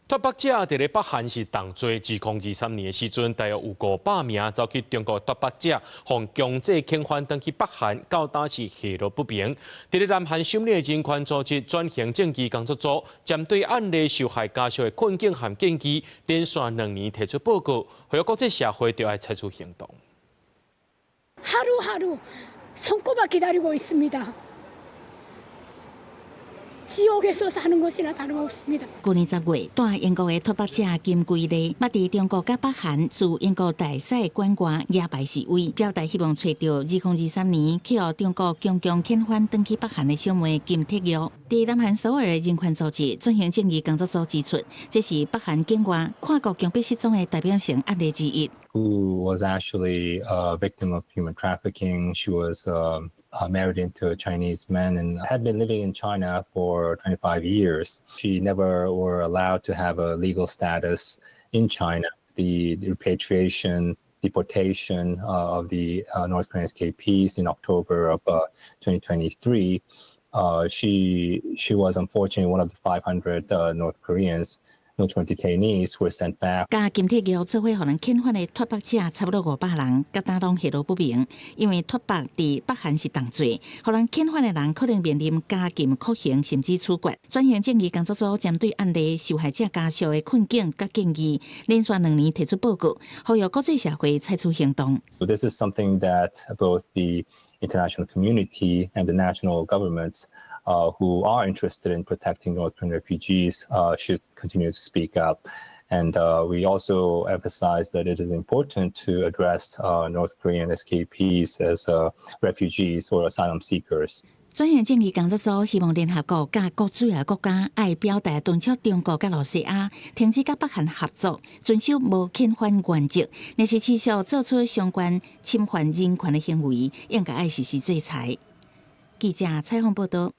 脱北者伫咧北韩是同罪，2023年的时阵，大约有500名走去中国脱北者，向强制遣返登去北韩，到当时下落不明。伫咧南韩审理人权组织转型正义工作组，针对案例受害家属的困境和建议，连续2年提出报告，呼吁国际社会就要采取行动。 하루하루 손꼽아 기다리고 있습니다. 지옥에서 사는 것이나 다름없습니다. 去年10月，在英国的脱北者金贵利，捌伫中国甲北韩驻英国大使馆外野排示威，表达希望找到2023年去予中国强强遣返登去北韩的小妹金铁玉。伫南韩首尔的人权组织转型正义工作组指出，这是北韩境外跨国强迫失踪的代表性案例之一。 Who was actually a victim of human trafficking. She was married into a Chinese man and had been living in China for 25 years. She never were allowed to have a legal status in China. The repatriation, deportation of the North Korean escapees in October of 2023. She was unfortunately one of the 500 North Koreans. North Korean detainees were sent back. 加金铁玉做伙互人遣返的脱北者差不多500人，甲当拢下落不明。因为脱北伫北韩是重罪，互人遣返的人可能面临加禁、酷刑甚至处决。转型正义工作组针对案例受害者家属的困境甲建议，连续2年提出报告，呼吁国际社会采取行动。This is something that both the international community and the national governments who are interested in protecting North Korean refugees should continue to speak up. And we also emphasize that it is important to address North Korean escapees as refugees or asylum seekers. 转型正义工作组希望联合国甲各主要国家爱表达敦促中国甲罗西亚停止甲北韩合作，遵守无遣返原则，若是持续做出相关侵犯人权的行为，应该爱实施制裁。记者采访报道。